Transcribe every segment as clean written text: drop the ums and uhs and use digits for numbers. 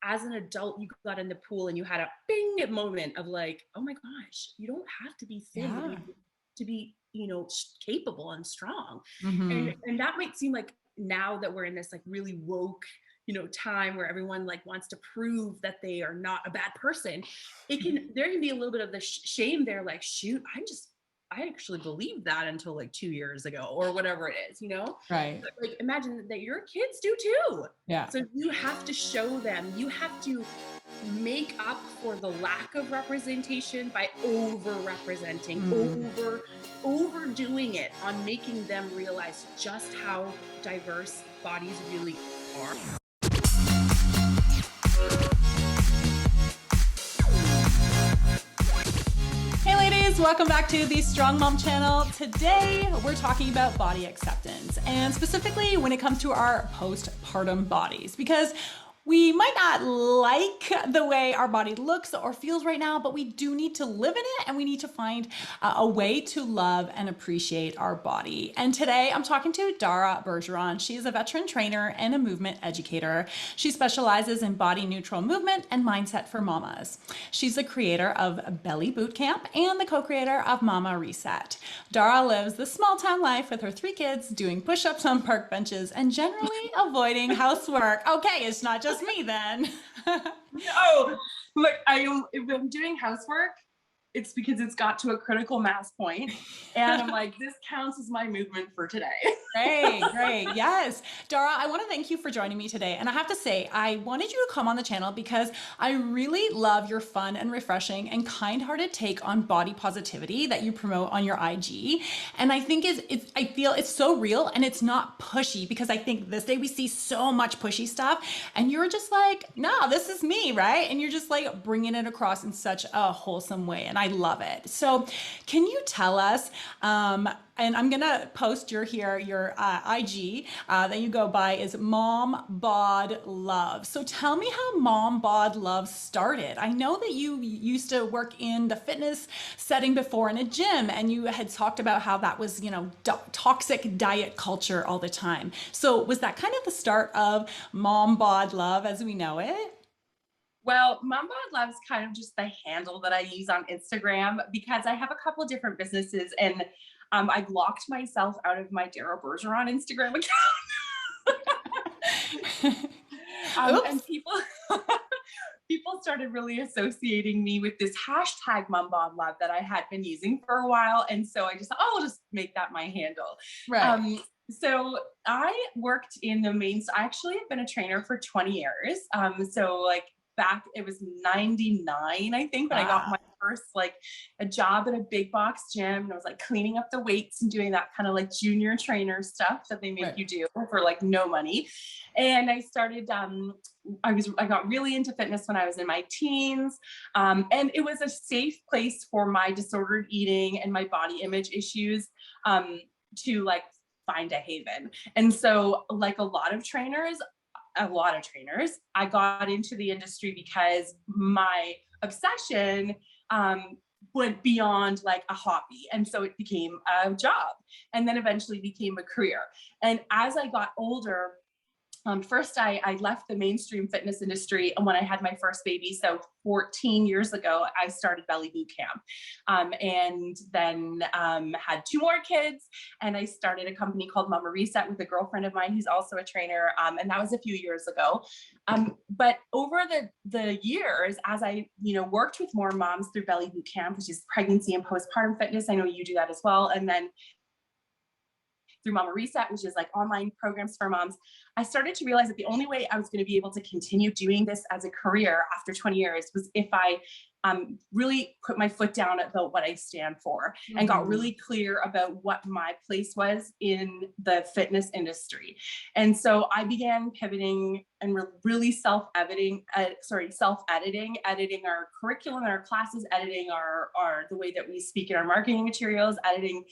as an adult, you got in the pool and you had a bing moment of like, oh my gosh, you don't have to be thin Yeah. to be, you know, capable and strong. Mm-hmm. And that might seem like, now that we're in this like really woke, you know, time where everyone like wants to prove that they are not a bad person, there can be a little bit of the shame there, like, shoot, I actually believed that until like 2 years ago or whatever it is, you know? Right. But like, imagine that your kids do too. Yeah. So you have to show them, you have to make up for the lack of representation by over representing, Mm. overdoing it on making them realize just how diverse bodies really are. Hey ladies, welcome back to the Strong Mom channel. Today we're talking about body acceptance, and specifically when it comes to our postpartum bodies, because we might not like the way our body looks or feels right now, but we do need to live in it, and we need to find a way to love and appreciate our body. And today I'm talking to Dara Bergeron. She's a veteran trainer and a movement educator. She specializes in body neutral movement and mindset for mamas. She's the creator of Belly Bootcamp and the co-creator of Mama Reset. Dara lives the small town life with her 3 kids, doing push-ups on park benches and generally avoiding housework. Okay, it's not just me then. No, look, if I'm doing housework, it's because it's got to a critical mass point, and I'm like, this counts as my movement for today. Great, great. Yes. Dara, I want to thank you for joining me today. And I have to say, I wanted you to come on the channel because I really love your fun and refreshing and kind-hearted take on body positivity that you promote on your IG. And I think I feel it's so real and it's not pushy, because I think this day we see so much pushy stuff and you're just like, no, this is me, right? And you're just like bringing it across in such a wholesome way. And I love it. So can you tell us, and I'm gonna post your IG that you go by is Mom Bod Love. So tell me how Mom Bod Love started. I know that you used to work in the fitness setting before in a gym, and you had talked about how that was, you know, toxic diet culture all the time. So was that kind of the start of Mom Bod Love as we know it? Well, Mom Bod Love's kind of just the handle that I use on Instagram, because I have a couple of different businesses, and I've locked myself out of my Dara Bergeron Instagram account. And people started really associating me with this hashtag Mom Bod Love that I had been using for a while. And so I just thought, oh, I'll just make that my handle. Right. So I worked in the I actually have been a trainer for 20 years. So like back, it was 99, I think, when I got my first like a job at a big box gym, and I was like cleaning up the weights and doing that kind of like junior trainer stuff that they make you do for like no money. And I started, I got really into fitness when I was in my teens. And it was a safe place for my disordered eating and my body image issues, to like find a haven. And so like a lot of trainers, I got into the industry because my obsession went beyond like a hobby. And so it became a job, and then eventually became a career. And as I got older, first I left the mainstream fitness industry when I had my first baby. So 14 years ago, I started Belly Bootcamp, and then had 2 more kids, and I started a company called Mama Reset with a girlfriend of mine who's also a trainer, and that was a few years ago. But over the years, as I worked with more moms through Belly Bootcamp, which is pregnancy and postpartum fitness, I know you do that as well, and then through Mama Reset, which is like online programs for moms, I started to realize that the only way I was going to be able to continue doing this as a career after 20 years was if I really put my foot down about what I stand for, and got really clear about what my place was in the fitness industry. And so I began pivoting and really self-editing, editing our curriculum and our classes, editing the way that we speak in our marketing materials, editing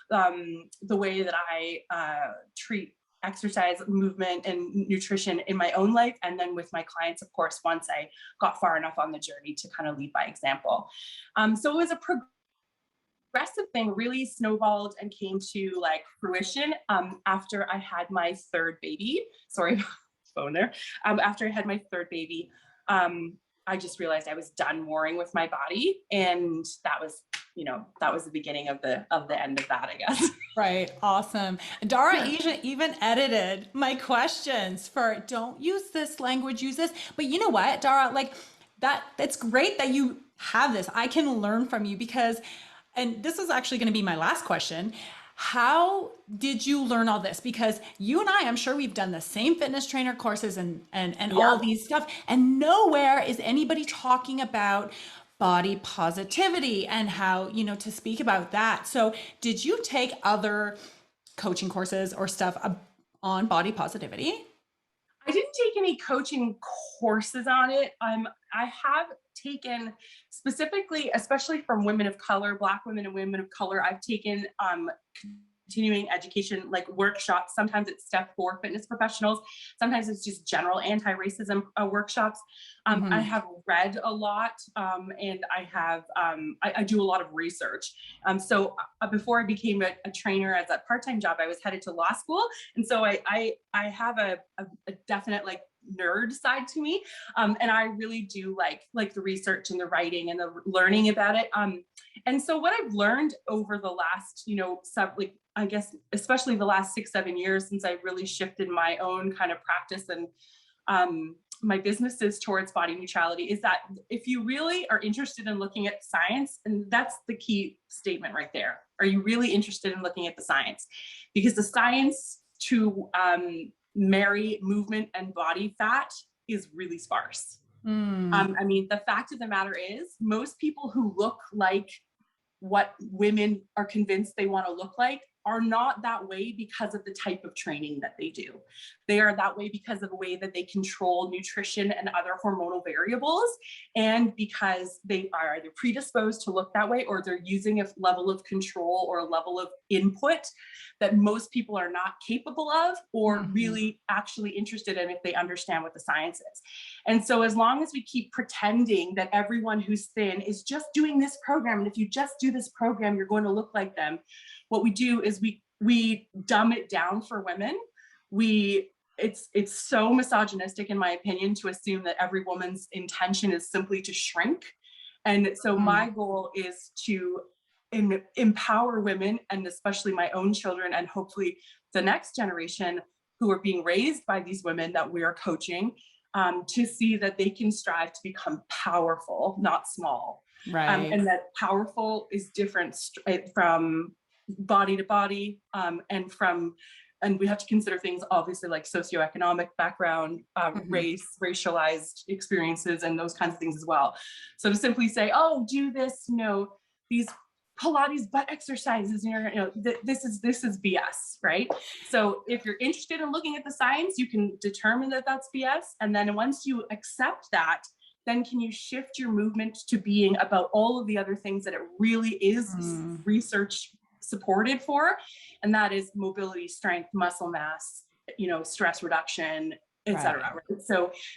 the way that I treat exercise, movement, and nutrition in my own life, and then with my clients, of course, once I got far enough on the journey to kind of lead by example. So it was a progressive thing, really snowballed and came to like fruition after I had my 3rd baby. Sorry, phone there. After I had my 3rd baby, I just realized I was done warring with my body. And that was, that was the beginning of the end of that, I guess. Right. Awesome. Dara even edited my questions for don't use this language, use this. But you know what, Dara, like it's great that you have this. I can learn from you because, and this is actually going to be my last question. How did you learn all this? Because you and I'm sure we've done the same fitness trainer courses and all these stuff, and nowhere is anybody talking about body positivity and how, to speak about that. So did you take other coaching courses or stuff on body positivity? I didn't take any coaching courses on it. I have taken specifically, especially from women of color, Black women and women of color, I've taken continuing education, like workshops. Sometimes it's step for fitness professionals. Sometimes it's just general anti-racism workshops. I have read a lot, and I have, I do a lot of research. So before I became a trainer as a part-time job, I was headed to law school. And so I have a definite like nerd side to me. And I really do like the research and the writing and the learning about it. And so what I've learned over the last, I guess, especially the last 6-7 years since I really shifted my own kind of practice and my businesses towards body neutrality is that if you really are interested in looking at science, and that's the key statement right there, are you really interested in looking at the science? Because the science to marry movement and body fat is really sparse. I mean, the fact of the matter is most people who look like what women are convinced they want to look like are not that way because of the type of training that they do. They are that way because of the way that they control nutrition and other hormonal variables, and because they are either predisposed to look that way or they're using a level of control or a level of input that most people are not capable of or really actually interested in if they understand what the science is. And so as long as we keep pretending that everyone who's thin is just doing this program, and if you just do this program, you're going to look like them, what we do is we dumb it down for women. It's so misogynistic, in my opinion, to assume that every woman's intention is simply to shrink. And so my goal is to empower women, and especially my own children, and hopefully the next generation who are being raised by these women that we are coaching, to see that they can strive to become powerful, not small. Right. And that powerful is different from body to body, and we have to consider things obviously like socioeconomic background, race, racialized experiences, and those kinds of things as well. So to simply say, oh, do this, these Pilates butt exercises, this is BS, right? So if you're interested in looking at the science, you can determine that that's BS. And then once you accept that, then can you shift your movement to being about all of the other things that it really is research supported for, and that is mobility, strength, muscle mass, stress reduction, etc. Right.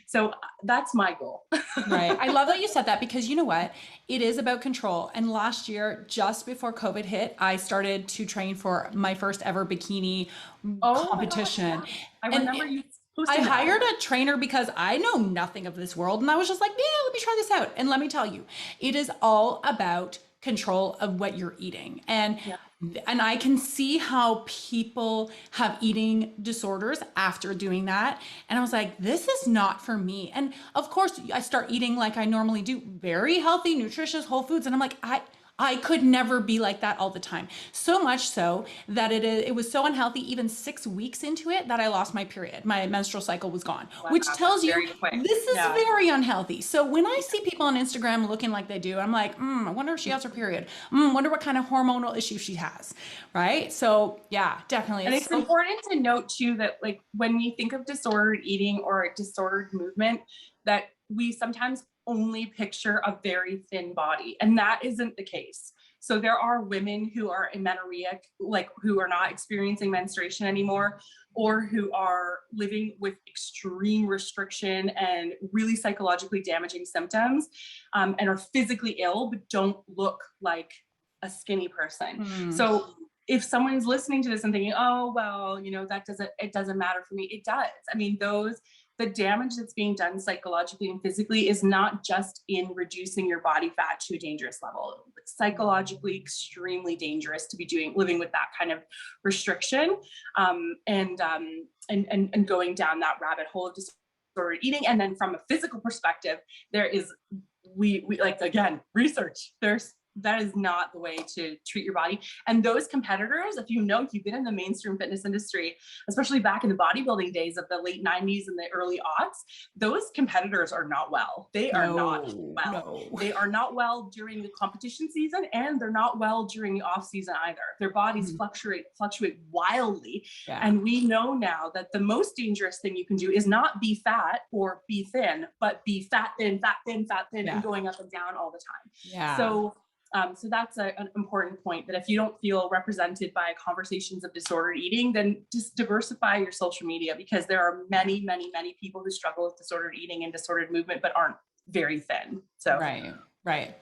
So that's my goal. Right. I love that you said that, because you know what? It is about control. And last year, just before COVID hit, I started to train for my first ever bikini competition. God, I remember you. I hired a trainer because I know nothing of this world. And I was just like, yeah, let me try this out. And let me tell you, it is all about control of what you're eating. And I can see how people have eating disorders after doing that. And I was like, this is not for me. And of course I start eating like I normally do, very healthy, nutritious, whole foods. And I'm like, I could never be like that all the time. So much so that it was so unhealthy, even 6 weeks into it, that I lost my period. My menstrual cycle was gone, which tells you this is very unhealthy. So when I see people on Instagram looking like they do, I'm like, I wonder if she has her period. Wonder what kind of hormonal issue she has, right? So yeah, definitely. And it's important to note too that like when we think of disordered eating or disordered movement, that we sometimes only picture a very thin body, and that isn't the case. So there are women who are amenorrheic, like who are not experiencing menstruation anymore, or who are living with extreme restriction and really psychologically damaging symptoms, and are physically ill but don't look like a skinny person. So if someone's listening to this and thinking, oh, well, it doesn't matter for me, it does. I mean, those the damage that's being done psychologically and physically is not just in reducing your body fat to a dangerous level. It's psychologically extremely dangerous to be living with that kind of restriction, and going down that rabbit hole of disordered eating. And then from a physical perspective, there is, we like, again, research, that is not the way to treat your body. And those competitors, if you've been in the mainstream fitness industry, especially back in the bodybuilding days of the late 90s and the early aughts, those competitors are not well. They are not well. No. They are not well during the competition season, and they're not well during the off season either. Their bodies fluctuate wildly. Yeah. And we know now that the most dangerous thing you can do is not be fat or be thin, but be fat, thin, and going up and down all the time. Yeah. So that's an important point, that if you don't feel represented by conversations of disordered eating, then just diversify your social media, because there are many, many, many people who struggle with disordered eating and disordered movement, but aren't very thin. So right.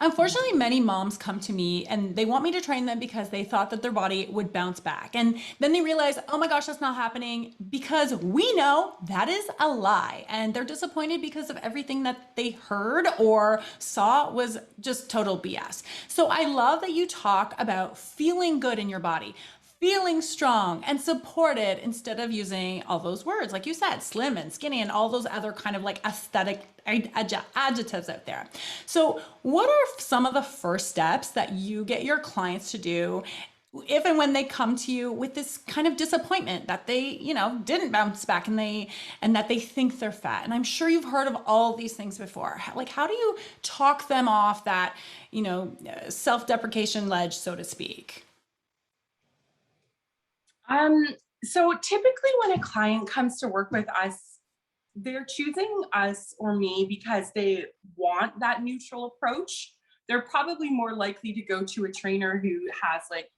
Unfortunately, many moms come to me and they want me to train them because they thought that their body would bounce back. And then they realize, oh my gosh, that's not happening, because we know that is a lie. And they're disappointed because of everything that they heard or saw was just total BS. So I love that you talk about feeling good in your body, feeling strong and supported, instead of using all those words, like you said, slim and skinny and all those other kind of like aesthetic adjectives out there. So what are some of the first steps that you get your clients to do if and when they come to you with this kind of disappointment that they, didn't bounce back and that they think they're fat? And I'm sure you've heard of all these things before. Like, how do you talk them off that, self-deprecation ledge, so to speak? So typically when a client comes to work with us, they're choosing us or me because they want that neutral approach. They're probably more likely to go to a trainer who has, like,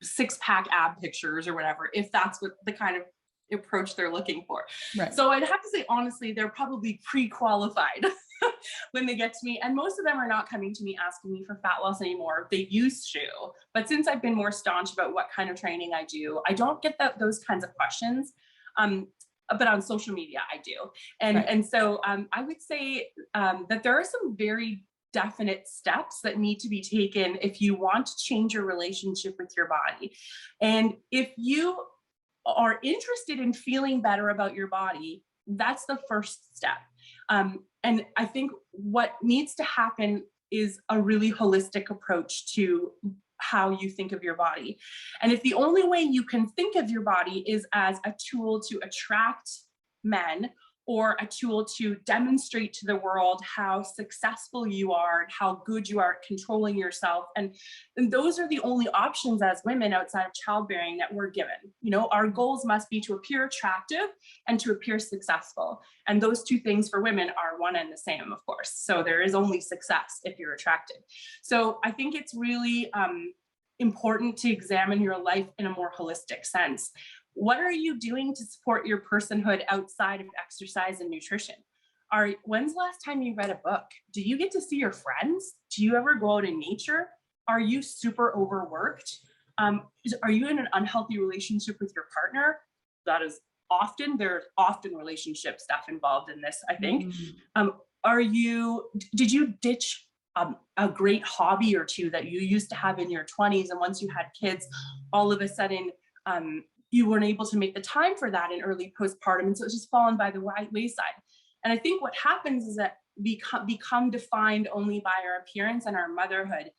six-pack ab pictures or whatever, if that's what the kind of approach they're looking for. Right. So I'd have to say, honestly, they're probably pre-qualified when they get to me. And most of them are not coming to me asking me for fat loss anymore. They used to, but since I've been more staunch about what kind of training I do, I don't get those kinds of questions. But on social media, I do. And so I would say that there are some very definite steps that need to be taken if you want to change your relationship with your body. And if you are interested in feeling better about your body, that's the first step. And I think what needs to happen is a really holistic approach to how you think of your body. And if the only way you can think of your body is as a tool to attract men, or a tool to demonstrate to the world how successful you are and how good you are at controlling yourself, and those are the only options as women outside of childbearing that we're given. Our goals must be to appear attractive and to appear successful. And those two things for women are one and the same, of course. So there is only success if you're attractive. So I think it's really important to examine your life in a more holistic sense. What are you doing to support your personhood outside of exercise and nutrition? When's the last time you read a book? Do you get to see your friends? Do you ever go out in nature? Are you super overworked? Are you in an unhealthy relationship with your partner? There's often relationship stuff involved in this, I think. Did you ditch a great hobby or two that you used to have in your 20s, and once you had kids, all of a sudden, you weren't able to make the time for that in early postpartum, and so it's just fallen by the wayside. And I think what happens is that we become defined only by our appearance and our motherhood,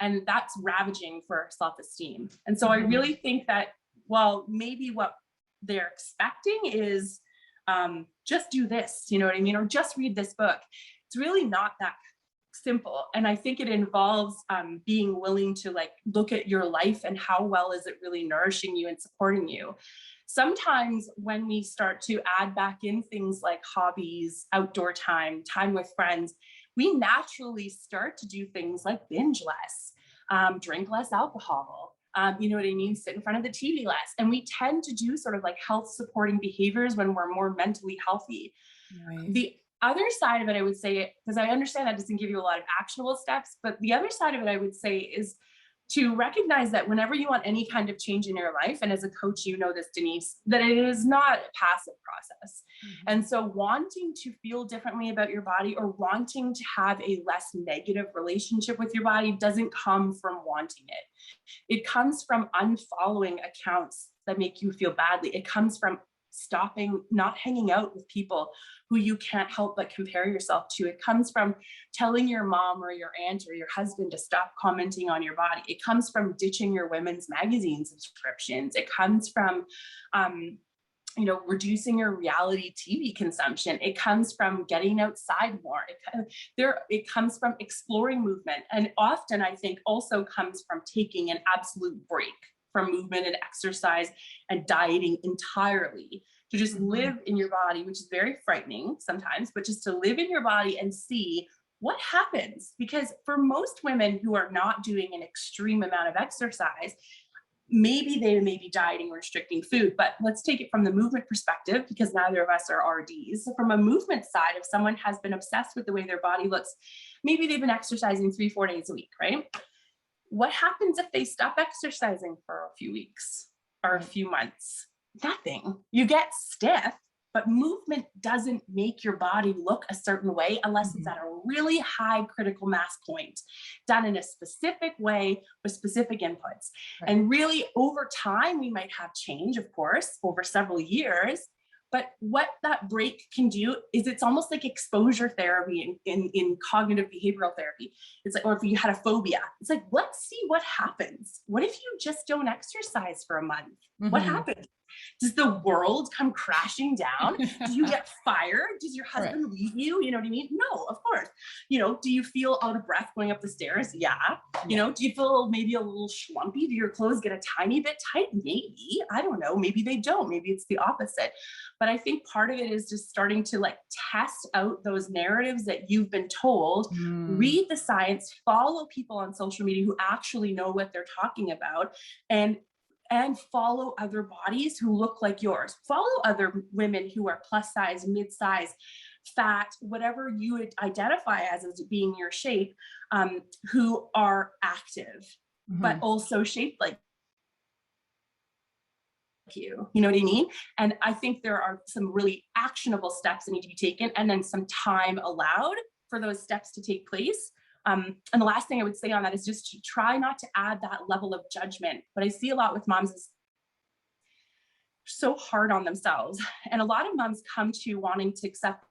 and that's ravaging for self-esteem. And so I really think that, well, maybe what they're expecting is just do this, you know what I mean, or just read this book. It's really not that simple. And I think it involves being willing to look at your life and how well is it really nourishing you and supporting you. Sometimes when we start to add back in things like hobbies, outdoor time with friends, we naturally start to do things like binge less, drink less alcohol, you know what I mean, sit in front of the TV less. And we tend to do sort of like health supporting behaviors when we're more mentally healthy. Right. The other side of it, I would say, because I understand that doesn't give you a lot of actionable steps, but the other side of it, I would say, is to recognize that whenever you want any kind of change in your life, and as a coach, you know this, Denise, that it is not a passive process. And so wanting to feel differently about your body or wanting to have a less negative relationship with your body doesn't come from wanting it. It comes from unfollowing accounts that make you feel badly. It comes from stopping, not hanging out with people who you can't help but compare yourself to. It comes from telling your mom or your aunt or your husband to stop commenting on your body. It comes from ditching your women's magazine subscriptions. It comes from, reducing your reality TV consumption. It comes from getting outside more. It comes from exploring movement. And often I think also comes from taking an absolute break from movement and exercise and dieting entirely, to just live in your body, which is very frightening sometimes, but just to live in your body and see what happens. Because for most women who are not doing an extreme amount of exercise, maybe they may be dieting or restricting food, but let's take it from the movement perspective, because neither of us are RDs. So from a movement side, if someone has been obsessed with the way their body looks, maybe they've been exercising 3-4 days a week, right? What happens if they stop exercising for a few weeks or a few months? Nothing. You get stiff, but movement doesn't make your body look a certain way unless it's at a really high critical mass point, done in a specific way with specific inputs. And really over time, we might have change, of course, over several years. But what that break can do is it's almost like exposure therapy in cognitive behavioral therapy. It's like, or if you had a phobia, it's like, let's see what happens. What if you just don't exercise for a month? What happens? Does the world come crashing down? Do you get fired? Does your husband leave you? You know what I mean? No, of course. Do you feel out of breath going up the stairs? Yeah. Do you feel maybe a little schlumpy? Do your clothes get a tiny bit tight? Maybe. I don't know. Maybe they don't. Maybe it's the opposite. But I think part of it is just starting to test out those narratives that you've been told, read the science, follow people on social media who actually know what they're talking about, and follow other bodies who look like yours. Follow other women who are plus size, mid size, fat, whatever you would identify as being your shape, who are active, but also shaped like you. You know what I mean? And I think there are some really actionable steps that need to be taken, and then some time allowed for those steps to take place. And the last thing I would say on that is just to try not to add that level of judgment. What I see a lot with moms is so hard on themselves. And a lot of moms come to wanting to accept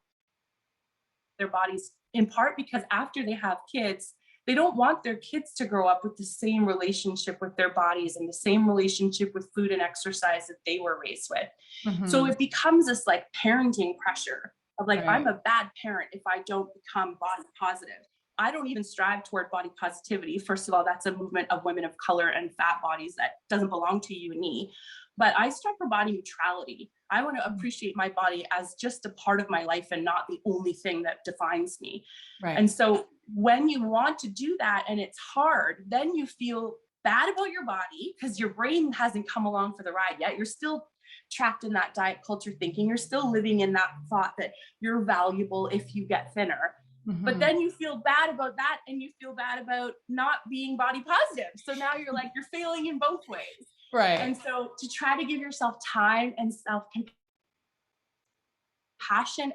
their bodies in part because after they have kids, they don't want their kids to grow up with the same relationship with their bodies and the same relationship with food and exercise that they were raised with. So it becomes this parenting pressure of I'm a bad parent if I don't become body positive. I don't even strive toward body positivity. First of all, that's a movement of women of color and fat bodies that doesn't belong to you and me. But I strive for body neutrality. I want to appreciate my body as just a part of my life and not the only thing that defines me. And so when you want to do that and it's hard, then you feel bad about your body because your brain hasn't come along for the ride yet. You're still trapped in that diet culture thinking. You're still living in that thought that you're valuable if you get thinner. But then you feel bad about that, and you feel bad about not being body positive. So now you're you're failing in both ways. And so to try to give yourself time and self-compassion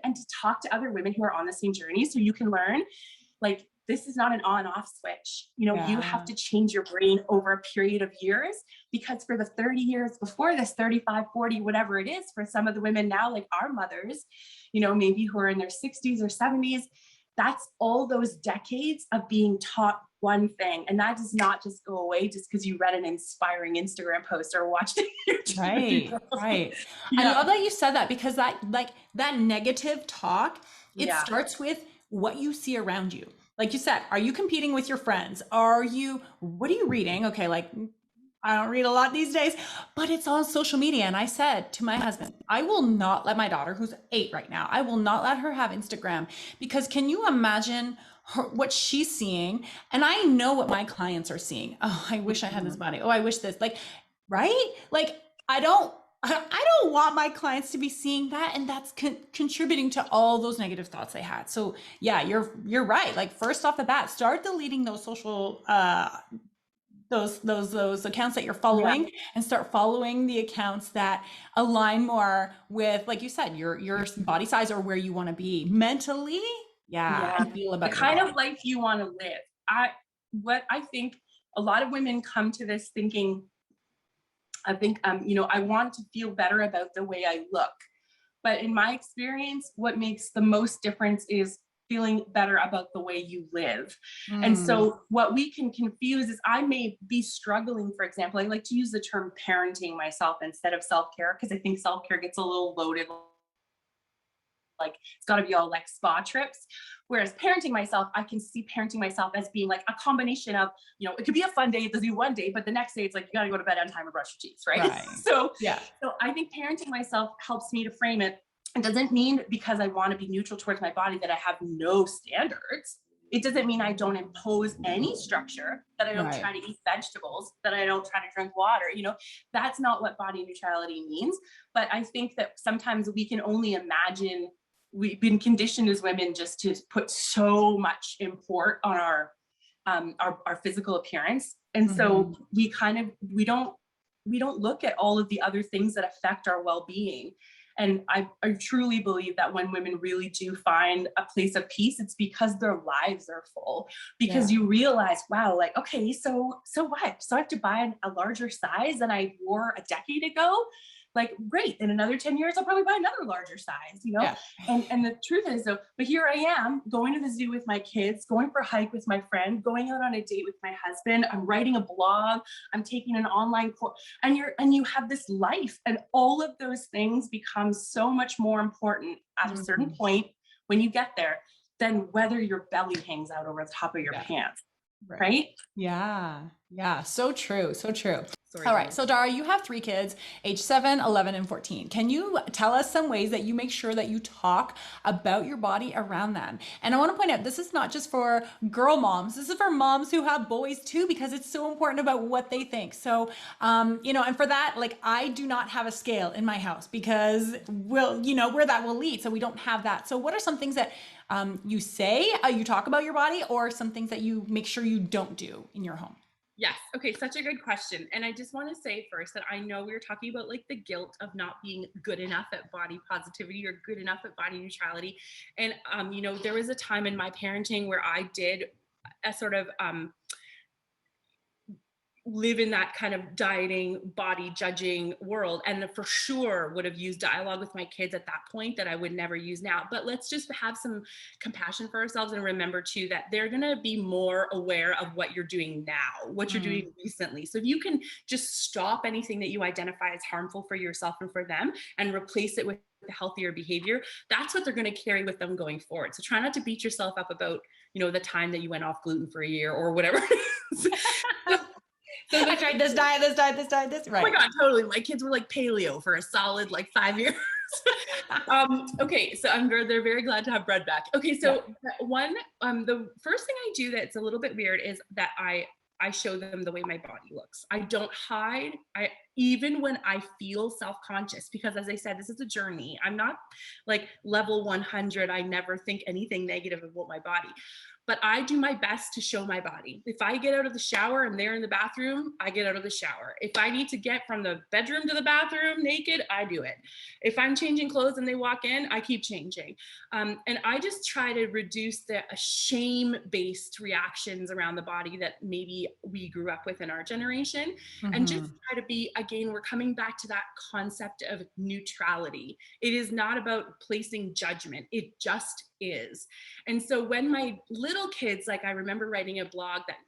and to talk to other women who are on the same journey so you can learn, this is not an on-off switch. You have to change your brain over a period of years, because for the 30 years before this, 35, 40, whatever it is, for some of the women now, our mothers, maybe who are in their 60s or 70s, that's all those decades of being taught one thing. And that does not just go away just because you read an inspiring Instagram post or watched a YouTube video. I love that you said that, because that negative talk, it starts with what you see around you. Like you said, are you competing with your friends? What are you reading? Okay, I don't read a lot these days, but it's on social media. And I said to my husband, I will not let my daughter, who's 8 right now, I will not let her have Instagram, because can you imagine what she's seeing? And I know what my clients are seeing. Oh, I wish I had this body. Oh, I wish this, right? I don't want my clients to be seeing that, and that's contributing to all those negative thoughts they had. So yeah, you're right. First off the bat, start deleting those those accounts that you're Yeah. following, and start following the accounts that align more with, like you said, your body size or where you want to be mentally, yeah, Yeah. and feel The about your kind of body. life you want to live. What I think a lot of women come to this thinking, I think, I want to feel better about the way I look. But in my experience, what makes the most difference is feeling better about the way you live. And Mm, so what we can confuse is I may be struggling, for example, I like to use the term parenting myself instead of self-care, because I think self-care gets a little loaded, like it's got to be all like spa trips. Whereas parenting myself, I can see parenting myself as being like a combination of, it could be a fun day at the zoo one day, but the next day it's like you got to go to bed on time and brush your teeth, right? right. so Yeah. so I think parenting myself helps me to frame it. It doesn't mean because I want to be neutral towards my body that I have no standards. It doesn't mean I don't impose any structure, that I don't Right. try to eat vegetables, that I don't try to drink water. That's not what body neutrality means. But I think that sometimes we can only imagine, we've been conditioned as women just to put so much import on our physical appearance. And so Mhm. we don't look at all of the other things that affect our well-being. And I truly believe that when women really do find a place of peace, it's because their lives are full. Yeah. Because you realize, wow, like, okay, so what? So I have to buy a larger size than I wore a decade ago. Like, great. In another 10 years, I'll probably buy another larger size. Yeah. And the truth is, though, but here I am going to the zoo with my kids, going for a hike with my friend, going out on a date with my husband. I'm writing a blog. I'm taking an online course, and you have this life, and all of those things become so much more important at a certain Mhm. point when you get there than whether your belly hangs out over the top of your Yeah. pants, Right. right? Yeah. Yeah. So true. So true. Sorry, All right. guys. So, Dara, you have three kids, age 7, 11, and 14. Can you tell us some ways that you make sure that you talk about your body around them? And I want to point out, this is not just for girl moms. This is for moms who have boys too, because it's so important about what they think. So, and for that, like, I do not have a scale in my house because where that will lead. So we don't have that. So what are some things that you say, you talk about your body, or some things that you make sure you don't do in your home? Yes. Okay. Such a good question. And I just want to say first that I know we were talking about like the guilt of not being good enough at body positivity or good enough at body neutrality. And, there was a time in my parenting where I did a sort of, live in that kind of dieting, body judging world, and for sure would have used dialogue with my kids at that point that I would never use now. But let's just have some compassion for ourselves and remember too that they're going to be more aware of what you're doing now, what you're Mm, doing recently. So if you can just stop anything that you identify as harmful for yourself and for them and replace it with a healthier behavior, that's what they're going to carry with them going forward. So try not to beat yourself up about the time that you went off gluten for a year or whatever it is. So I tried this diet, this diet, this diet, this. oh my Right. God, totally. My kids were like paleo for a solid like 5 years. Okay, so they're very glad to have bread back. Okay, Yeah. so the first thing I do that's a little bit weird is that I show them the way my body looks. I don't hide. Even when I feel self-conscious, because as I said, this is a journey. I'm not like level 100. I never think anything negative about my body. But I do my best to show my body. If I get out of the shower and they're in the bathroom, I get out of the shower. If I need to get from the bedroom to the bathroom naked, I do it. If I'm changing clothes and they walk in, I keep changing. And I just try to reduce the shame-based reactions around the body that maybe we grew up with in our generation. And just Hmm. try to be, again, we're coming back to that concept of neutrality. It is not about placing judgment. It just is. And so when my little kids, like I remember writing a blog that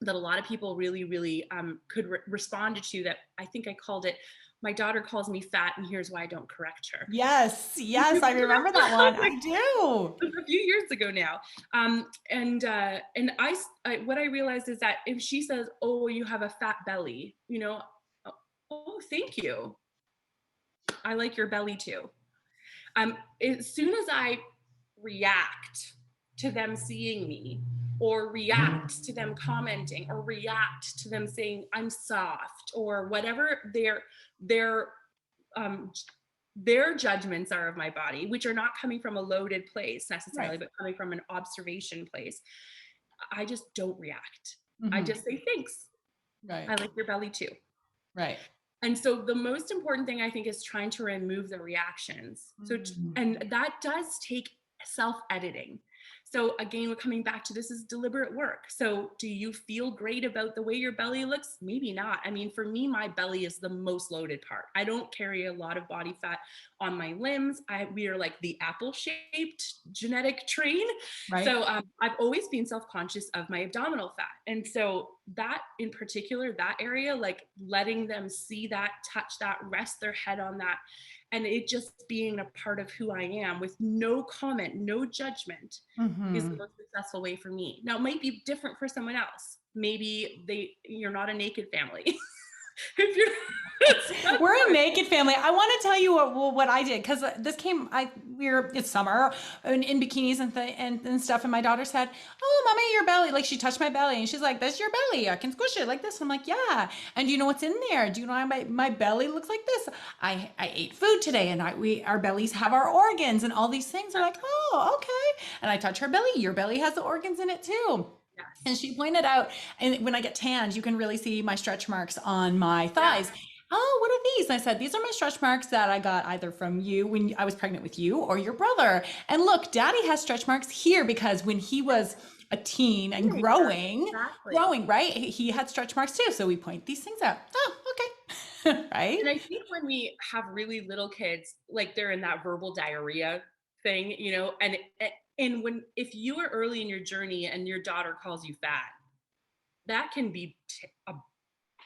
that a lot of people really, really could respond to, that I think I called it, "My daughter calls me fat and here's why I don't correct her." Yes. Yes. I remember that one. I do. A few years ago now. And what I realized is that if she says, "Oh, you have a fat belly," "Oh, thank you. I like your belly too." As soon as I react to them seeing me, or react to them commenting, or react to them saying I'm soft, or whatever um, their judgments are of my body, which are not coming from a loaded place Right. necessarily, but coming from an observation place, I just don't react. I Mm-hmm. just say, thanks. Right. I like your belly too. Right. And so the most important thing I think is trying to remove the reactions. So, Mm. and that does take self-editing. So again, we're coming back to this is deliberate work. So do you feel great about the way your belly looks? Maybe not. I mean, for me, my belly is the most loaded part. I don't carry a lot of body fat on my limbs. We are like the apple-shaped genetic train. Right. So I've always been self-conscious of my abdominal fat. And so that in particular, that area, like letting them see that, touch that, rest their head on that, and it just being a part of who I am with no comment, no judgment is the Mm-hmm. most successful way for me. Now, it might be different for someone else. Maybe you're not a naked family. If you're, that's We're a fine. naked family. I want to tell you what I did because this came. It's summer in bikinis and stuff, and my daughter said, "Oh, mommy, your belly!" Like she touched my belly, and she's like, "That's your belly. I can squish it like this." I'm like, "Yeah." And do you know what's in there? Do you know why my belly looks like this? I ate food today, and our bellies have our organs and all these things. They're like, "Oh, okay." And I touch her belly. Your belly has the organs in it too. Yes. And she pointed out, and when I get tanned, you can really see my stretch marks on my Yeah. thighs. Oh, what are these? And I said, these are my stretch marks that I got either from you when I was pregnant with you or your brother. And look, daddy has stretch marks here because when he was a teen and Teenager. growing, Exactly. right? He had stretch marks too. So we point these things out. Oh, okay. Right? And I think when we have really little kids, like they're in that verbal diarrhea thing, and when if you are early in your journey and your daughter calls you fat, that can be a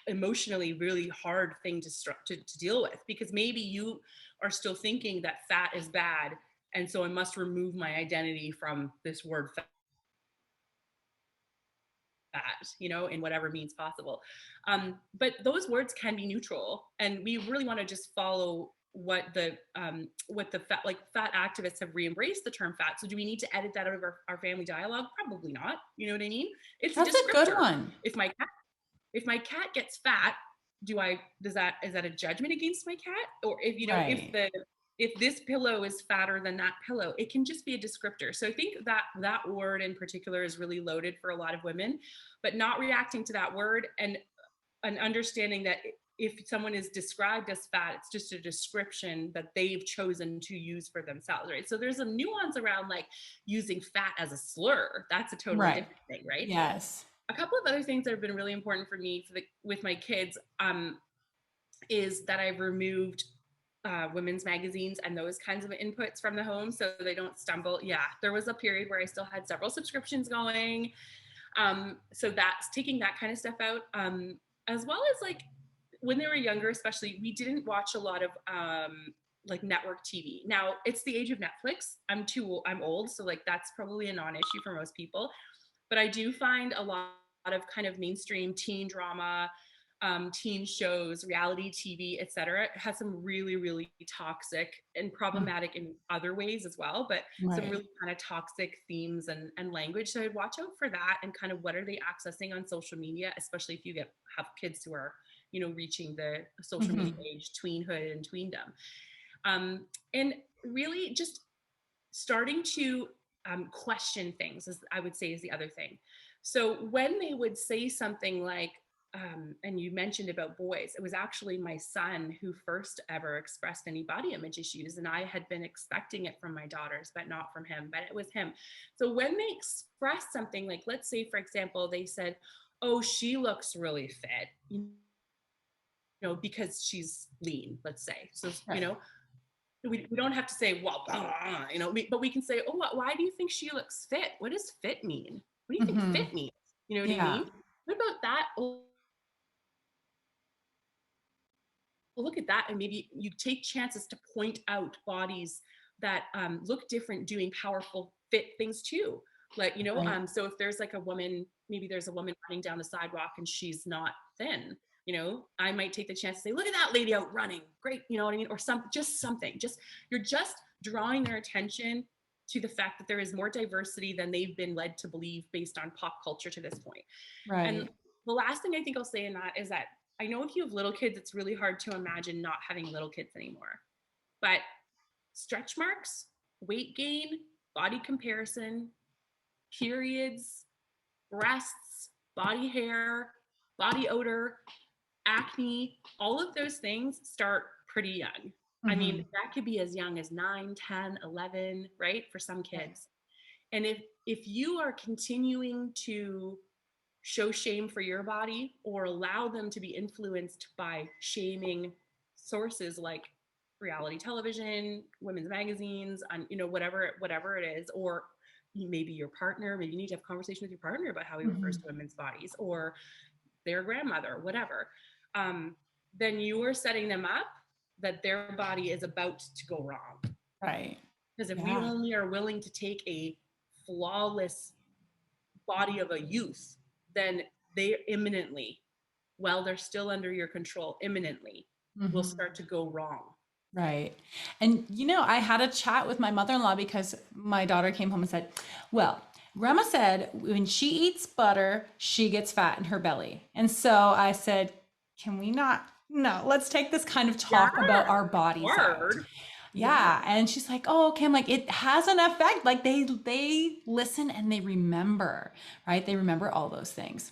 emotionally really hard thing to deal with, because maybe you are still thinking that fat is bad, and so I must remove my identity from this word fat, in whatever means possible. But those words can be neutral, and we really want to just follow what the fat activists have re-embraced the term fat. So do we need to edit that out of our family dialogue? Probably not. You know what I mean? It's a That's a good descriptor. one. If my cat gets fat, is that a judgment against my cat? Or Right. if this pillow is fatter than that pillow, it can just be a descriptor. So I think that word in particular is really loaded for a lot of women, but not reacting to that word, and understanding that if someone is described as fat, it's just a description that they've chosen to use for themselves, right? So there's a nuance around like using fat as a slur. That's a totally Right. different thing, right? Yes. A couple of other things that have been really important for me with my kids, is that I've removed women's magazines and those kinds of inputs from the home so they don't stumble. Yeah, there was a period where I still had several subscriptions going. So that's taking that kind of stuff out, as well as like when they were younger, especially, we didn't watch a lot of like network TV. Now it's the age of Netflix. I'm old, so like that's probably a non-issue for most people. But I do find a lot of kind of mainstream teen drama, teen shows, reality TV, etc., has some really, really toxic and Mm. problematic in other ways as well, but some Right. really kind of toxic themes and language. So I'd watch out for that, and kind of what are they accessing on social media, especially if you have kids who are, reaching the social media Hmm. age, tweenhood and tweendom. And really just starting to question things, as I would say, is the other thing. So when they would say something like, and you mentioned about boys, it was actually my son who first ever expressed any body image issues. And I had been expecting it from my daughters, but not from him, but it was him. So when they express something like, let's say, for example, they said, oh, she looks really fit, because she's lean, let's say. So, Right. we don't have to say, well, blah, blah, but we can say, oh, why do you think she looks fit? What does fit mean? What do you think Hmm. fit means? You know what I Yeah. mean? What about that? Oh, look at that. And maybe you take chances to point out bodies that look different doing powerful fit things too. Like, Right. so if there's like a woman, maybe there's a woman running down the sidewalk and she's not thin, I might take the chance to say, look at that lady out running. Great. You know what I mean? Or just something, you're just drawing their attention to the fact that there is more diversity than they've been led to believe based on pop culture to this point. And Right. the last thing I think I'll say in that is that I know if you have little kids, it's really hard to imagine not having little kids anymore. But stretch marks, weight gain, body comparison, periods, breasts, body hair, body odor, acne, all of those things start pretty young. I mean, Mhm. that could be as young as 9, 10, 11, right? For some Right. kids. And if you are continuing to show shame for your body or allow them to be influenced by shaming sources like reality television, women's magazines, on whatever it is, or maybe your partner, maybe you need to have a conversation with your partner about how he refers Mhm. to women's bodies, or their grandmother, whatever, um, then you are setting them up that their body is about to go wrong. Right. Because if we Yeah. only are willing to take a flawless body of a youth, then they imminently, while they're still under your control, imminently will Mhm. start to go wrong. Right. And I had a chat with my mother-in-law because my daughter came home and said, "Well, Grandma said when she eats butter, she gets fat in her belly." And so I said, "Can we not? No, let's take this kind of Yeah, talk about our bodies out." hard. Yeah. Yeah. And she's like, "Oh, okay." I'm like, "It has an effect. Like they listen and they remember, right? They remember all those things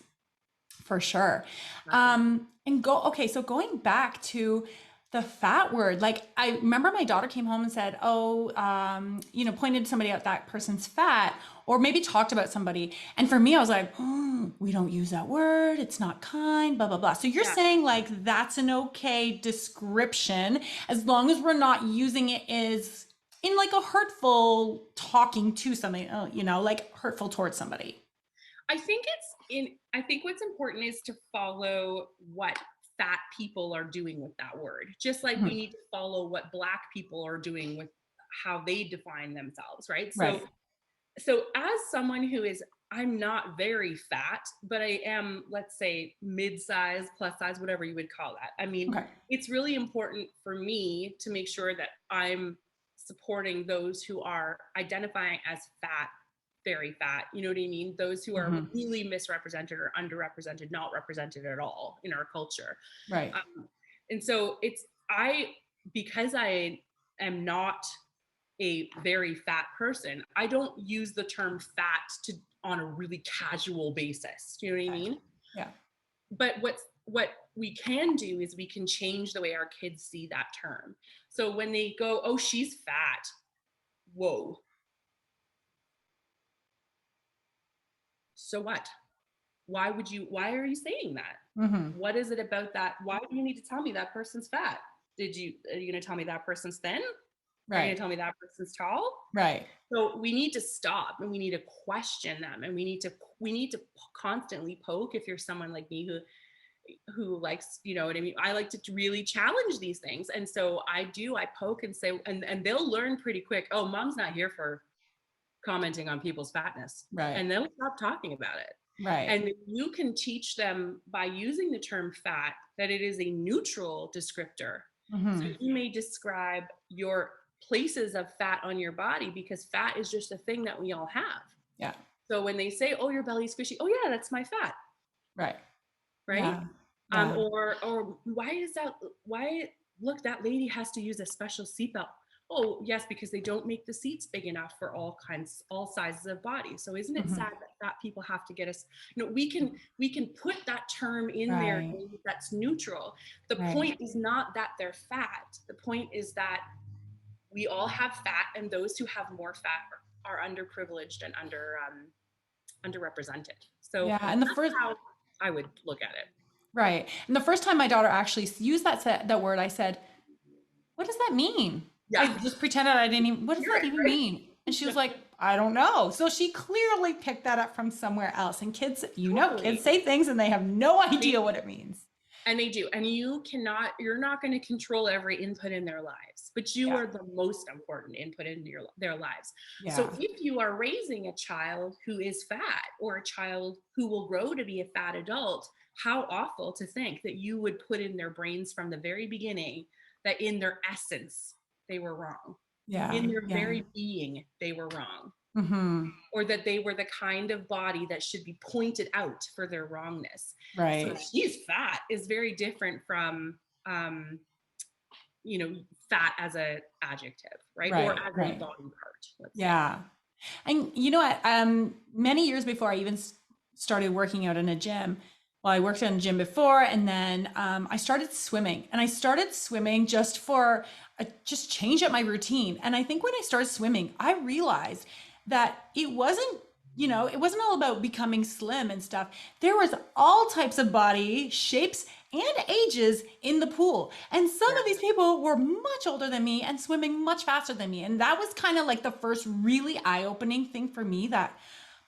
for sure." Exactly. And okay, so going back to the fat word, like I remember my daughter came home and said, "Oh, pointed somebody out that person's fat," or maybe talked about somebody. And for me, I was like, we don't use that word. It's not kind, blah, blah, blah. So you're Yeah. saying like that's an okay description as long as we're not using it as in like a hurtful talking to somebody, like hurtful towards somebody. I think what's important is to follow what fat people are doing with that word. Just like we Mhm. need to follow what Black people are doing with how they define themselves, right? Right. So as someone who is, I'm not very fat, but I am, let's say, mid-size, plus size, whatever you would call that. I mean, Okay. it's really important for me to make sure that I'm supporting those who are identifying as fat, very fat. You know what I mean? Those who are Mhm. really misrepresented or underrepresented, not represented at all in our culture. Right. And so because I am not a very fat person, I don't use the term fat on a really casual basis. Do you know what I Okay. mean? Yeah. But what we can do is we can change the way our kids see that term. So when they go, "Oh, she's fat," whoa. So what? Why are you saying that? Hmm. What is it about that? Why do you need to tell me that person's fat? Are you going to tell me that person's thin? Are you going Right. to tell me that person's tall? Right. So we need to stop and we need to question them, and we need to constantly poke. If you're someone like me who likes, you know what I mean, I like to really challenge these things. And so I poke and say, and they'll learn pretty quick, oh, mom's not here for commenting on people's fatness, Right. and they'll stop talking about it. Right. And you can teach them by using the term fat that it is a neutral descriptor. So Hmm. you may describe your places of fat on your body, because fat is just a thing that we all have. Yeah. So when they say, "Oh, your belly's squishy," oh yeah, that's my fat, Right. right? Yeah. Yeah. Or why look, that lady has to use a special seatbelt. Oh yes, because they don't make the seats big enough for all sizes of bodies. So isn't it Hmm. sad that fat people have to get us, we can put that term in there Right. that's neutral. The Right. point is not that they're fat. The point is that we all have fat, and those who have more fat are underprivileged and underrepresented. So Yeah. And the that's first, how I would look at it. right. And the first time my daughter actually used that word, I said, "What does that mean?" I Yeah. just pretended I didn't even, what does Hear that it, even mean? And she was right? like, "I don't know." So she clearly picked that up from somewhere else. And kids, kids Totally. say things and they have no They, idea what it means. and they do. And you're not going to control every input in their lives, but you Yeah. are the most important input in their lives. So Yeah. if you are raising a child who is fat, or a child who will grow to be a fat adult, how awful to think that you would put in their brains from the very beginning that in their essence, they were wrong. Yeah. In their Yeah. very being, they were wrong. Hmm. Or that they were the kind of body that should be pointed out for their wrongness. So Right. she's fat is very different from, um, fat as a adjective, right? Or Right. as a Right. body part, let's say. Yeah. And many years before I even started working out in a gym. Well, I worked in a gym before, and then I started swimming, and I started swimming just for just change up my routine. And I think when I started swimming, I realized that it wasn't all about becoming slim and stuff. There was all types of body shapes and ages in the pool. And some Yeah. of these people were much older than me and swimming much faster than me. And that was kind of like the first really eye-opening thing for me that,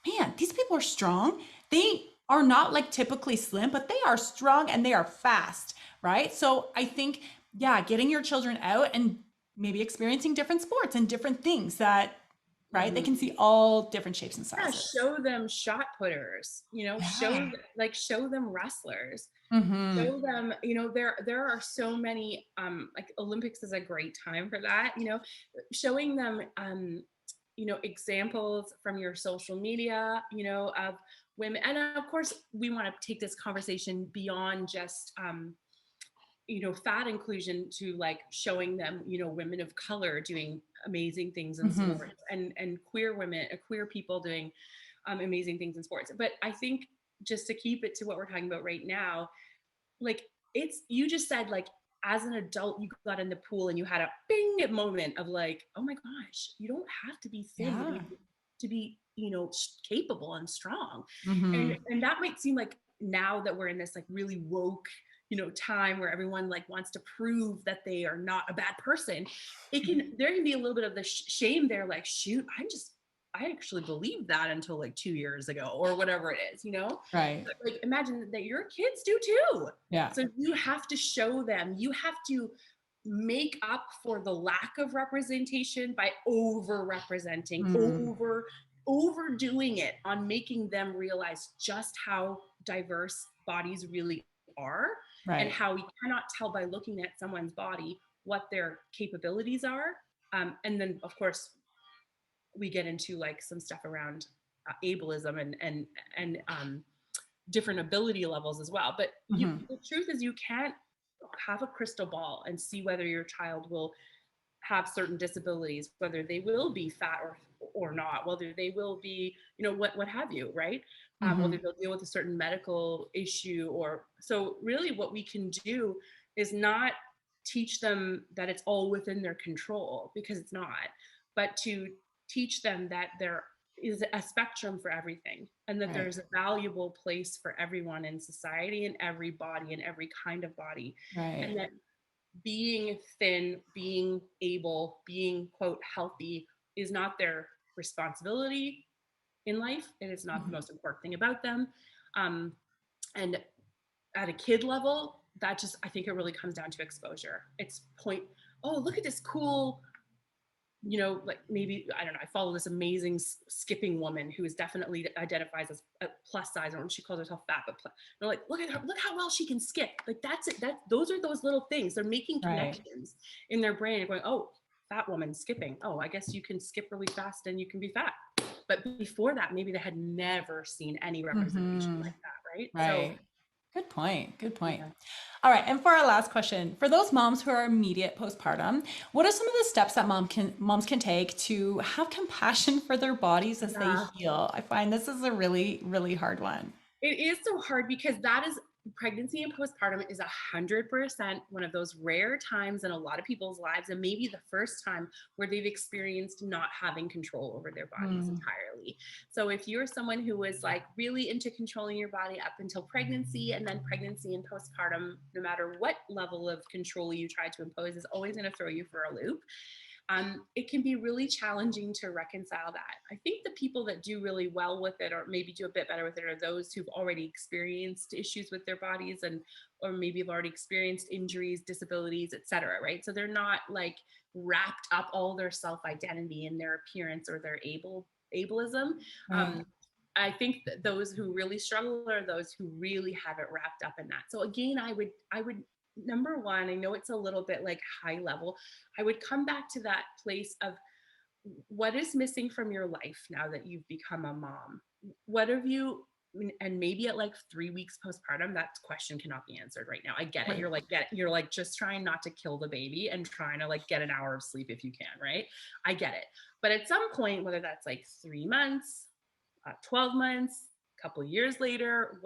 man, these people are strong. They are not like typically slim, but they are strong and they are fast, right? So I think, yeah, getting your children out and maybe experiencing different sports and different things that, right, they Mhm. can see all different shapes and Yeah, sizes. show them shot putters, Yeah. show them wrestlers. Mm-hmm. Show them, there are so many, like Olympics is a great time for that, showing them, examples from your social media, of women. And of course, we want to take this conversation beyond just, fat inclusion to like showing them, women of color doing amazing things in Mm-hmm. sports, and queer women, queer people doing amazing things in sports. But I think, just to keep it to what we're talking about right now, like, it's, you just said, like, as an adult you got in the pool and you had a bing moment of like, oh my gosh, you don't have to be thin Yeah. to be, capable and strong. Mm-hmm. And that might seem like, now that we're in this like really woke, time where everyone like wants to prove that they are not a bad person, there can be a little bit of the shame there, like, shoot, I actually believed that until like 2 years ago, or whatever it is, Right. But, like, imagine that your kids do too. Yeah. So you have to show them, you have to make up for the lack of representation by over representing, Mm. overdoing it on making them realize just how diverse bodies really are, and Right. how we cannot tell by looking at someone's body what their capabilities are. And then of course we get into like some stuff around ableism and different ability levels as well. But Mm-hmm. the truth is, you can't have a crystal ball and see whether your child will have certain disabilities, whether they will be fat or not, whether they will be, what have you, right? Mm-hmm. Whether they'll deal with a certain medical issue. Or so really what we can do is not teach them that it's all within their control, because it's not, but to teach them that there is a spectrum for everything, and that Right. there's a valuable place for everyone in society, and every body and every kind of body. Right. And that being thin, being able, being quote healthy is not their responsibility in life. It is not the Mm-hmm. most important thing about them. Um, and at a kid level, that just, I think it really comes down to exposure. It's point, oh, look at this cool, like, maybe, I don't know, I follow this amazing skipping woman who is definitely identifies as a plus size. I don't know if she calls herself fat, but like, look at her, look how well she can skip. Like, that's it. Those are those little things. They're making Right. connections in their brain and going, oh, fat woman skipping. Oh, I guess you can skip really fast and you can be fat. But before that, maybe they had never seen any representation Mm-hmm. like that, right? So Right. Good point. Good point. yeah. All right. And for our last question, for those moms who are immediate postpartum, what are some of the steps that moms can take to have compassion for their bodies as they Yeah. heal? I find this is a really, really hard one. It is so hard, because that is, pregnancy and postpartum is 100% one of those rare times in a lot of people's lives, and maybe the first time where they've experienced not having control over their bodies Mm, entirely. So if you're someone who was like really into controlling your body up until pregnancy, and then pregnancy and postpartum, no matter what level of control you try to impose, is always going to throw you for a loop. It can be really challenging to reconcile that. I think the people that do really well with it, or maybe do a bit better with it, are those who've already experienced issues with their bodies, and or maybe have already experienced injuries, disabilities, etc. Right? So they're not like wrapped up all their self-identity in their appearance or their ableism. right. Um, I think that those who really struggle are those who really have it wrapped up in that. So again, I would number one, I know it's a little bit like high level, I would come back to that place of what is missing from your life now that you've become a mom. What have you, and maybe at like 3 weeks postpartum, that question cannot be answered right now. I get it. Right. You're like just trying not to kill the baby and trying to like get an hour of sleep if you can, right? I get it. But at some point, whether that's like 3 months, 12 months, couple years later,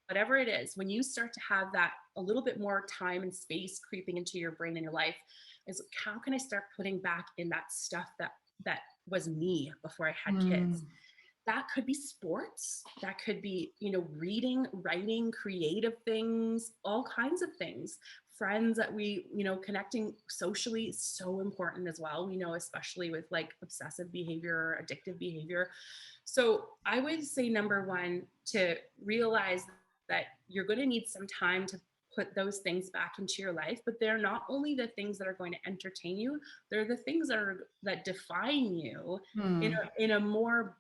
whatever it is, when you start to have that a little bit more time and space creeping into your brain and your life, is how can I start putting back in that stuff that was me before I had kids? Mm. That could be sports, that could be, reading, writing, creative things, all kinds of things. Friends that we, connecting socially is so important as well. We know, especially with like obsessive behavior, addictive behavior. So I would say number one, to realize that you're going to need some time to put those things back into your life, but they're not only the things that are going to entertain you, they're the things that define you Mm. in a more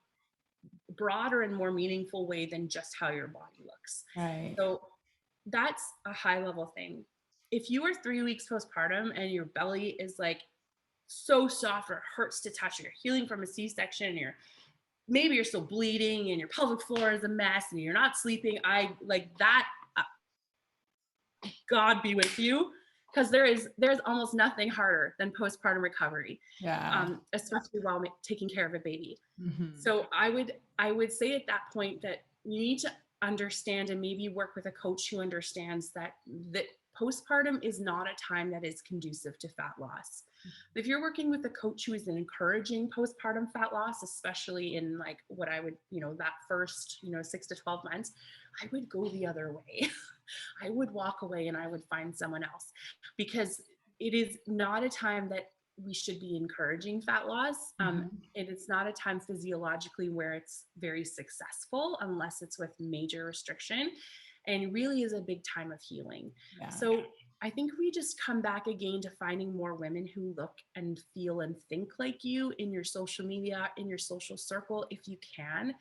broader and more meaningful way than just how your body looks. Right. So that's a high level thing. If you are 3 weeks postpartum and your belly is like so soft or hurts to touch, or you're healing from a C-section, and maybe you're still bleeding and your pelvic floor is a mess and you're not sleeping, I like that. God be with you, because there's almost nothing harder than postpartum recovery, Yeah. especially while taking care of a baby. Mm-hmm. So I would say at that point that you need to understand and maybe work with a coach who understands that postpartum is not a time that is conducive to fat loss. If you're working with a coach who is encouraging postpartum fat loss, especially in like what I would, that first, 6 to 12 months, I would go the other way. I would walk away and I would find someone else, because it is not a time that we should be encouraging fat loss. Mm-hmm. And it's not a time physiologically where it's very successful unless it's with major restriction, and really is a big time of healing. Yeah. So I think we just come back again to finding more women who look and feel and think like you in your social media, in your social circle, if you can.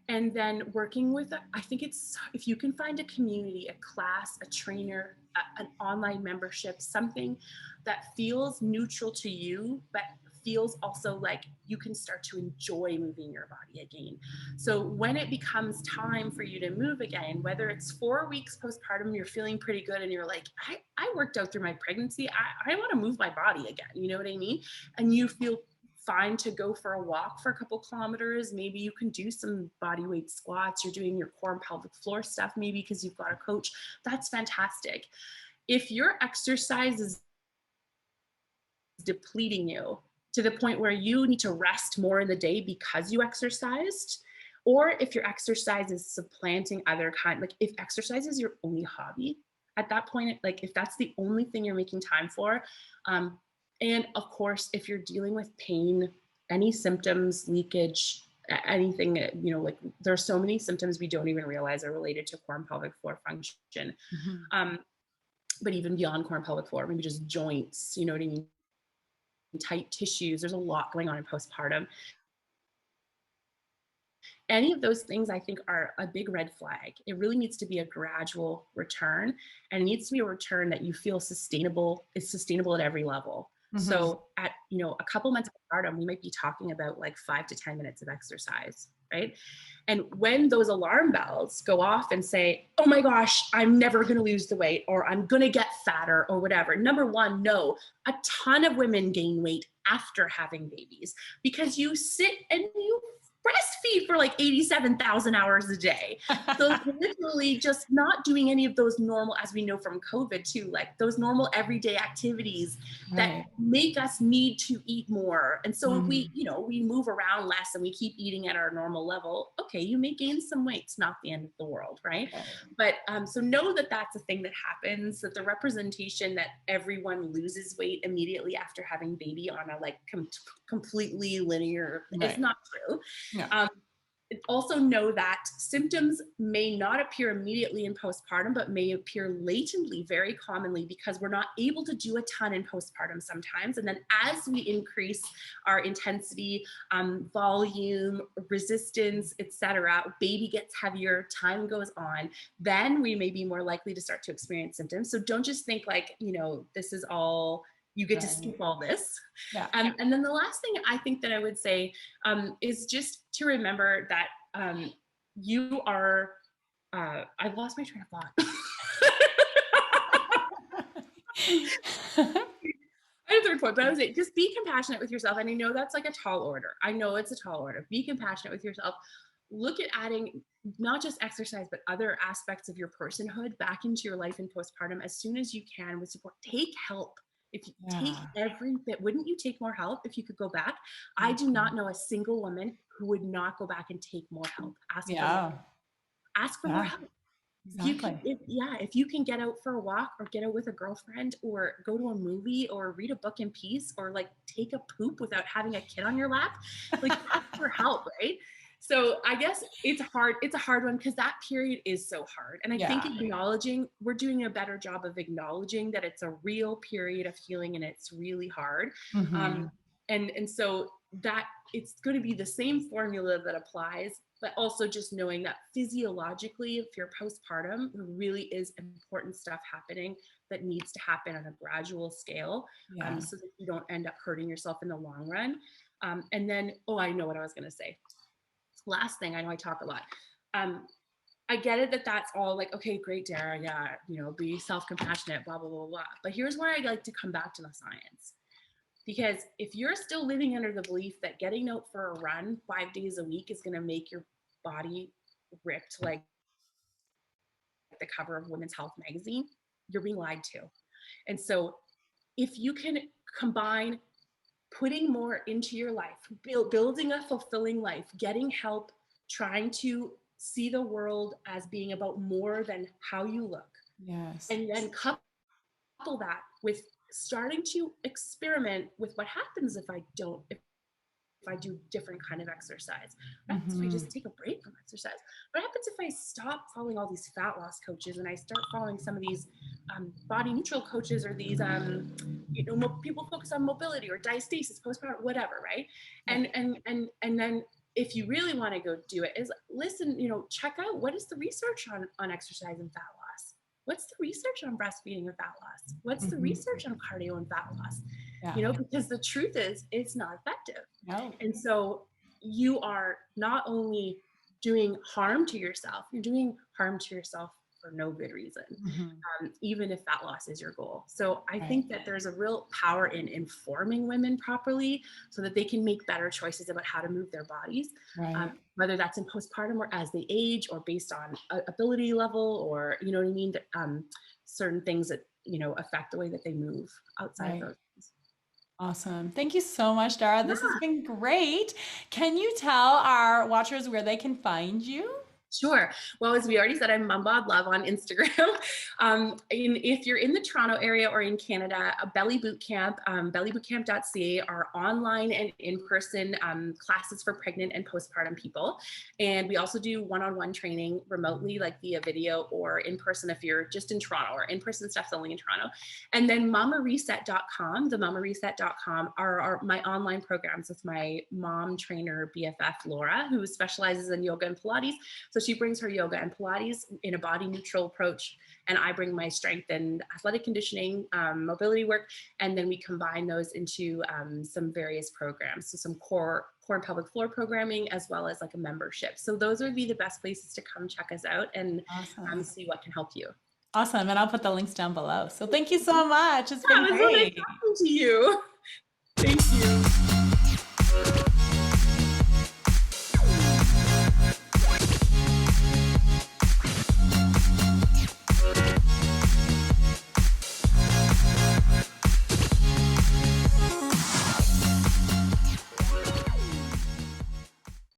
And then working with, I think it's, if you can find a community, a class, a trainer, an online membership, something that feels neutral to you, but feels also like you can start to enjoy moving your body again. So when it becomes time for you to move again, whether it's 4 weeks postpartum, you're feeling pretty good and you're like, I worked out through my pregnancy, I want to move my body again, you know what I mean? And you feel fine to go for a walk for a couple kilometers. Maybe you can do some body weight squats. You're doing your core and pelvic floor stuff, maybe because you've got a coach. That's fantastic. If your exercise is depleting you to the point where you need to rest more in the day because you exercised, or if your exercise is supplanting other like if exercise is your only hobby at that point, like if that's the only thing you're making time for, and of course, if you're dealing with pain, any symptoms, leakage, anything, like there are so many symptoms we don't even realize are related to core and pelvic floor function. Mm-hmm. But even beyond core and pelvic floor, maybe just joints, you know what I mean? Tight tissues. There's a lot going on in postpartum. Any of those things I think are a big red flag. It really needs to be a gradual return, and it needs to be a return that you feel sustainable, is sustainable at every level. Mm-hmm. So at, a couple months of postpartum, we might be talking about like 5 to 10 minutes of exercise, right? And when those alarm bells go off and say, oh my gosh, I'm never going to lose the weight, or I'm going to get fatter, or whatever. Number one, no, a ton of women gain weight after having babies because you sit and you breastfeed for like 87,000 hours a day. So literally just not doing any of those normal, as we know from COVID too, like those normal everyday activities that make us need to eat more. And so if we, we move around less and we keep eating at our normal level, okay, you may gain some weight. It's not the end of the world, right? But so know that that's a thing that happens, that the representation that everyone loses weight immediately after having baby on a like completely linear is not true. Yeah. Also know that symptoms may not appear immediately in postpartum, but may appear latently very commonly because we're not able to do a ton in postpartum sometimes. And then as we increase our intensity, volume, resistance, etc., baby gets heavier, time goes on, then we may be more likely to start to experience symptoms. So don't just think like, this is all, you get to skip all this. Yeah. And then the last thing I think that I would say is just to remember that you are, I've lost my train of thought. a third point, but I would say just be compassionate with yourself. And I know that's like a tall order. I know it's a tall order. Be compassionate with yourself. Look at adding not just exercise, but other aspects of your personhood back into your life in postpartum as soon as you can with support. Take help. If you take every bit, wouldn't you take more help if you could go back? I do not know a single woman who would not go back and take more help. Ask for more help. Exactly. If you can get out for a walk or get out with a girlfriend or go to a movie or read a book in peace or like take a poop without having a kid on your lap, like ask for help, right? So I guess it's a hard one because that period is so hard. And I think we're doing a better job of acknowledging that it's a real period of healing and it's really hard. And so that it's going to be the same formula that applies, but also just knowing that physiologically, if you're postpartum, there really is important stuff happening that needs to happen on a gradual scale, so that you don't end up hurting yourself in the long run. And then, I know what I was going to say. Last thing, I know I talk a lot. I get it that that's all like, okay, great, Dara, be self-compassionate, blah, blah, blah, blah. But here's where I like to come back to the science. Because if you're still living under the belief that getting out for a run 5 days a week is going to make your body ripped like the cover of Women's Health magazine, you're being lied to. And so if you can combine putting more into your life, building a fulfilling life, getting help, trying to see the world as being about more than how you look. And then couple that with starting to experiment with what happens if I do different kind of exercise. What happens if I just take a break from exercise? What happens if I stop following all these fat loss coaches and I start following some of these body neutral coaches or these people focus on mobility or diastasis, postpartum, whatever, right? And then if you really want to go do it, is listen, check out what is the research on exercise and fat loss. What's the research on breastfeeding and fat loss? What's the research on cardio and fat loss? Because the truth is it's not effective. And so you are not only doing harm to yourself, you're doing harm to yourself for no good reason, even if fat loss is your goal. So I think that there's a real power in informing women properly so that they can make better choices about how to move their bodies, whether that's in postpartum or as they age or based on ability level or, you know what I mean, certain things that, affect the way that they move outside of those things. Awesome. Thank you so much, Dara. This has been great. Can you tell our watchers where they can find you? Sure. Well, as we already said, I'm Mumbod Love on Instagram. If you're in the Toronto area or in Canada, Belly Bootcamp, bellybootcamp.ca are online and in-person classes for pregnant and postpartum people. And we also do one-on-one training remotely, like via video or in person if you're just in Toronto, or in-person stuff's only in Toronto. And then mamareset.com, are my online programs with my mom trainer BFF, Laura, who specializes in yoga and Pilates. So she brings her yoga and Pilates in a body neutral approach, and I bring my strength and athletic conditioning, mobility work, and then we combine those into some various programs. So some core and pelvic floor programming, as well as like a membership. So those would be the best places to come check us out and see what can help you. Awesome. And I'll put the links down below. So thank you so much. It's been great. Nice talking to you. Thank you.